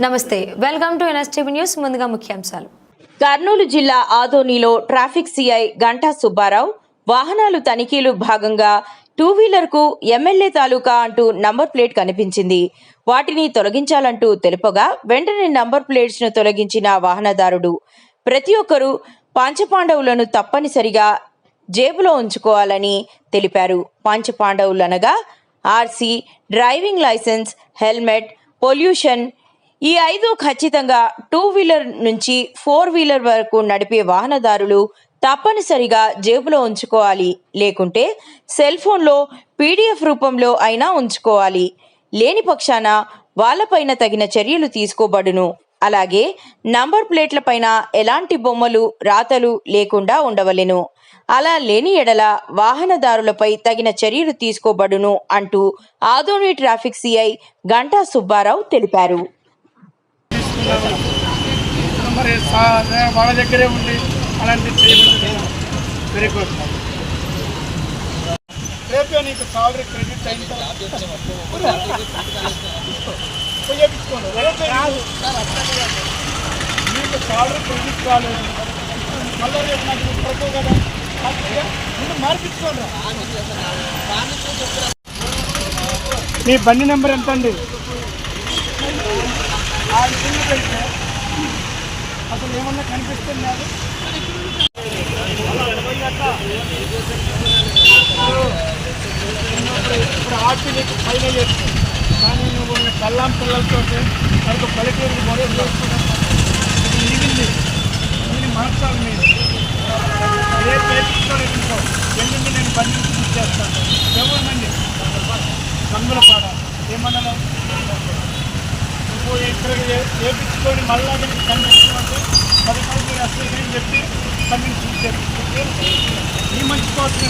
నమస్తే, welcome to NSTV news. ముందుగా ముఖ్యాంశాలు. కర్నూలు జిల్లా ఆదోనిలో ట్రాఫిక్ సిఐ గంటా సుబ్బారావు వాహనాలు తనిఖీలు భాగంగా టూ వీలర్ కు ఎమ్మెల్యే తాలూకా అంటూ నంబర్ ప్లేట్ కనిపించింది. వాటిని తొలగించాలంటూ తెలుపగా వెంటనే నంబర్ ప్లేట్స్ ను తొలగించిన వాహనదారుడు ప్రతి ఒక్కరూ పంచపాండవులను తప్పనిసరిగా జేబులో ఉంచుకోవాలని తెలిపారు. పంచపాండవులనగా RC, driving licence, helmet, pollution, ఈ 5 ఖచ్చితంగా టూ వీలర్ నుంచి 4 వీలర్ వరకు నడిపే వాహనదారులు తప్పనిసరిగా జేబులో ఉంచుకోవాలి. లేకుంటే సెల్ ఫోన్లో PDF రూపంలో అయినా ఉంచుకోవాలి. లేని పక్షాన వాళ్ళపైన తగిన చర్యలు తీసుకోబడును. అలాగే నంబర్ ప్లేట్ల పైన ఎలాంటి బొమ్మలు, రాతలు లేకుండా ఉండవలెను. అలా లేని ఎడల వాహనదారులపై తగిన చర్యలు తీసుకోబడును అంటూ ఆదోని ట్రాఫిక్ సిఐ గంటా సుబ్బారావు తెలిపారు. మరి వాళ్ళ దగ్గరే ఉండి అలాంటి వెరీ గుడ్. రేపే నీకు సాలరీ క్రెడిట్ అయిన నీకు సాలరీ క్రెడిట్ కాలేదు, మళ్ళీ రేపు నాకు పడుకో కదా, ముందు మార్పించుకోండి. మీ బండి నెంబర్ ఎంత అండి? అసలు ఏమన్నా కనిపిస్తుంది? ఇప్పుడు ఆర్టీ నీకు ఫైనల్ చేస్తుంది, కానీ నువ్వు కల్లాం పిల్లలతో మనకు పల్లెటూరు మొదలు చేసుకున్నాం. ఇది మిగిలింది, దీన్ని మార్చాలి. మీరు ఏ పేర్చుకోలేదుకో ఎందుకు నేను బండి బుక్ చేస్తాను. ఎవరినండి కంగులపాడ ఏమన్నా నువ్వు ఇక్కడ వేపించుకొని మళ్ళా కనిపిస్తుంటే 10 రూపాయలు అసలు చెప్పి బండిని చూసారు. ఈ మంచి కోసం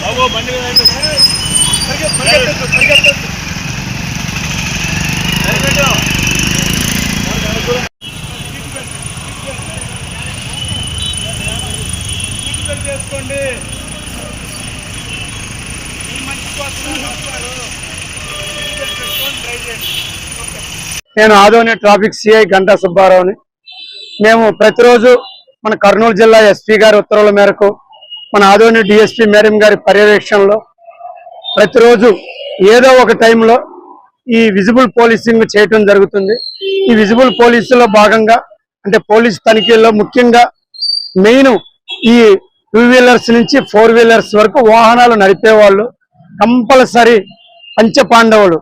బాబు బండి చేసుకోండి. ఈ మంచి కోసం ట్రై చేయండి. నేను ఆదోని ట్రాఫిక్ సిఐ గంటా సుబ్బారావుని. మేము ప్రతిరోజు మన కర్నూలు జిల్లా ఎస్పీ గారి ఉత్తర్వుల మేరకు మన ఆదోని డిఎస్పీ మేడం గారి పర్యవేక్షణలో ప్రతిరోజు ఏదో ఒక టైంలో ఈ విజిబుల్ పోలీసింగ్ చేయటం జరుగుతుంది. ఈ విజిబుల్ పోలీసులో భాగంగా అంటే పోలీస్ తనిఖీల్లో ముఖ్యంగా మెయిన్ ఈ 2 వీలర్స్ నుంచి 4 వీలర్స్ వరకు వాహనాలు నడిపేవాళ్ళు కంపల్సరీ పంచపాండవులు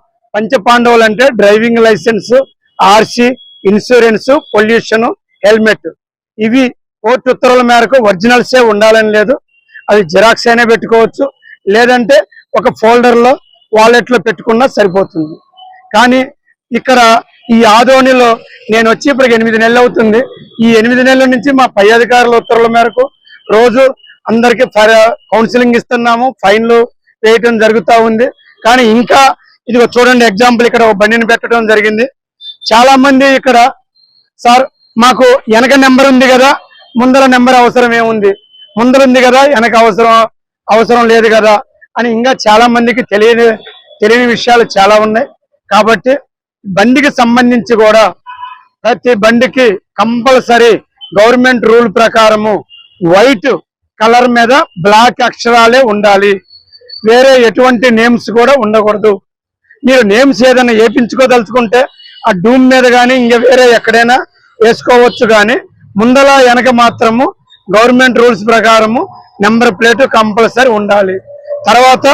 అంటే driving licence, RC, insurance, pollution, helmet. ఇవి కోర్టు ఉత్తర్వుల మేరకు ఒరిజినల్సే ఉండాలని లేదు. అది జిరాక్స్ అయినా పెట్టుకోవచ్చు, లేదంటే ఒక ఫోల్డర్లో వాలెట్లో పెట్టుకున్నా సరిపోతుంది. కానీ ఇక్కడ ఈ ఆదోనిలో నేను వచ్చి ఇప్పటికి 8 నెలలు అవుతుంది. ఈ 8 నెలల నుంచి మా పై అధికారుల ఉత్తర్వుల మేరకు రోజు అందరికీ కౌన్సిలింగ్ ఇస్తున్నాము, ఫైన్లు వేయటం జరుగుతూ ఉంది. కానీ ఇంకా ఇదిగో చూడండి, ఎగ్జాంపుల్ ఇక్కడ ఒక బండిని పెట్టడం జరిగింది. చాలా మంది ఇక్కడ సార్ మాకు వెనక నెంబర్ ఉంది కదా, ముందర నెంబర్ అవసరం ఏముంది, ముందర ఉంది కదా వెనక అవసరం లేదు కదా అని ఇంకా చాలా మందికి తెలియని విషయాలు చాలా ఉన్నాయి. కాబట్టి బండికి సంబంధించి కూడా ప్రతి బండికి కంపల్సరీ గవర్నమెంట్ రూల్ ప్రకారము వైట్ కలర్ మీద బ్లాక్ అక్షరాలే ఉండాలి. వేరే ఎటువంటి నేమ్స్ కూడా ఉండకూడదు. మీరు నేమ్స్ ఏదైనా వేయించుకోదలుచుకుంటే ఆ డూమ్ మీద కానీ ఇంకా వేరే ఎక్కడైనా వేసుకోవచ్చు, కానీ ముందల వెనక మాత్రము గవర్నమెంట్ రూల్స్ ప్రకారము నెంబర్ ప్లేట్ కంపల్సరీ ఉండాలి. తర్వాత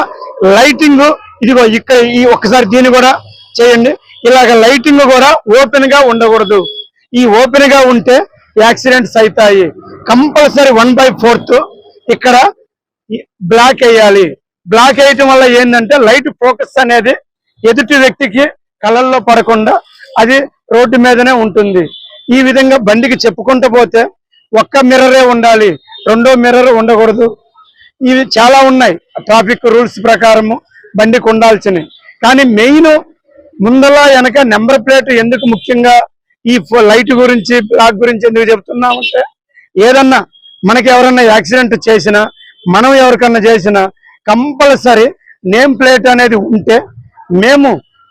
లైటింగ్, ఇదిగో ఇక్కడ ఈ ఒక్కసారి దీన్ని కూడా చేయండి. ఇలాగ లైటింగ్ కూడా ఓపెన్ గా ఉండకూడదు. ఈ ఓపెన్ గా ఉంటే యాక్సిడెంట్స్ అవుతాయి. కంపల్సరీ 1/4 ఇక్కడ బ్లాక్ వేయాలి. బ్లాక్ వేయటం వల్ల ఏంటంటే లైట్ ఫోకస్ అనేది ఎదుటి వ్యక్తికి కళ్ళల్లో పడకుండా అది రోడ్డు మీదనే ఉంటుంది. ఈ విధంగా బండికి చెప్పుకుంటూ పోతే ఒక్క మిర్రరే ఉండాలి, రెండో మిర్రర్ ఉండకూడదు. ఇవి చాలా ఉన్నాయి ట్రాఫిక్ రూల్స్ ప్రకారము బండికి ఉండాల్సినవి. కానీ మెయిన్ ముందల వెనక నెంబర్ ప్లేట్ ఎందుకు ముఖ్యంగా ఈ లైట్ గురించి, బ్లాక్ గురించి ఎందుకు చెప్తున్నామంటే ఏదన్నా మనకి ఎవరన్నా యాక్సిడెంట్ చేసినా, మనం ఎవరికన్నా చేసినా కంపల్సరీ నేమ్ ప్లేట్ అనేది ఉంటే మేము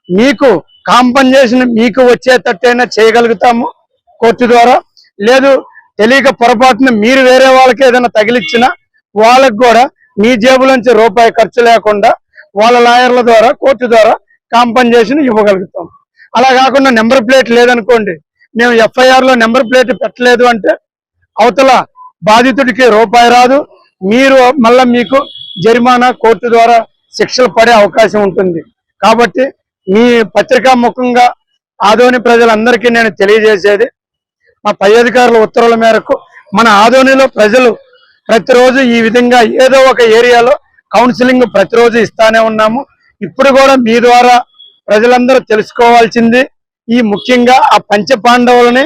మీకు కాంపన్సేషన్ మీకు వచ్చేటట్టయినా చేయగలుగుతాము కోర్టు ద్వారా. లేదు తెలియక పొరపాటున మీరు వేరే వాళ్ళకి ఏదైనా తగిలిచ్చినా వాళ్ళకు కూడా మీ జేబులోంచి రూపాయి ఖర్చు లేకుండా వాళ్ళ లాయర్ల ద్వారా కోర్టు ద్వారా కాంపన్సేషన్ ఇవ్వగలుగుతాం. అలా కాకుండా నెంబర్ ప్లేట్ లేదనుకోండి, మేము ఎఫ్ఐఆర్ లో నెంబర్ ప్లేట్ పెట్టలేదు అంటే అవతల బాధితుడికి రూపాయి రాదు, మీరు మళ్ళా మీకు జరిమానా కోర్టు ద్వారా శిక్షలు పడే అవకాశం ఉంటుంది. కాబట్టి మీ పత్రికా ముఖంగా ఆదోని ప్రజలందరికీ నేను తెలియజేసేది, మా పై అధికారుల ఉత్తర్వుల మేరకు మన ఆదోనిలో ప్రజలు ప్రతిరోజు ఈ విధంగా ఏదో ఒక ఏరియాలో కౌన్సిలింగ్ ప్రతిరోజు ఇస్తానే ఉన్నాము. ఇప్పుడు కూడా మీ ద్వారా ప్రజలందరూ తెలుసుకోవాల్సింది ఈ ముఖ్యంగా ఆ పంచపాండవులని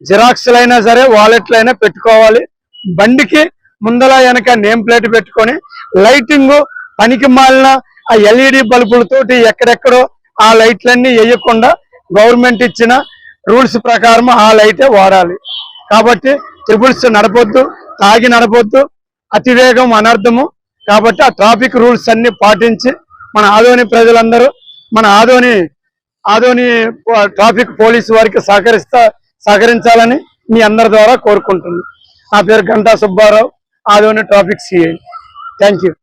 జిరాక్స్లైనా సరే వాలెట్లైనా పెట్టుకోవాలి. బండికి ముందల వెనక నేమ్ ప్లేట్ పెట్టుకొని లైటింగ్ పనికి మాలిన ఆ ఎల్ఈడి బల్బులతోటి ఎక్కడెక్కడో ఆ లైట్లన్నీ వేయకుండా గవర్నమెంట్ ఇచ్చిన రూల్స్ ప్రకారం ఆ లైటే వాడాలి. కాబట్టి ట్రిపుల్స్ నడపొద్దు, తాగి నడపొద్దు, అతివేగం అనర్థము. కాబట్టి ఆ ట్రాఫిక్ రూల్స్ అన్ని పాటించి మన ఆదోని ప్రజలందరూ మన ఆదోని ట్రాఫిక్ పోలీసు వారికి సహకరించాలని మీ అందరి ద్వారా కోరుకుంటున్నాను. నా పేరు Ganta Subbarao, Adoni traffic CI. Thank you.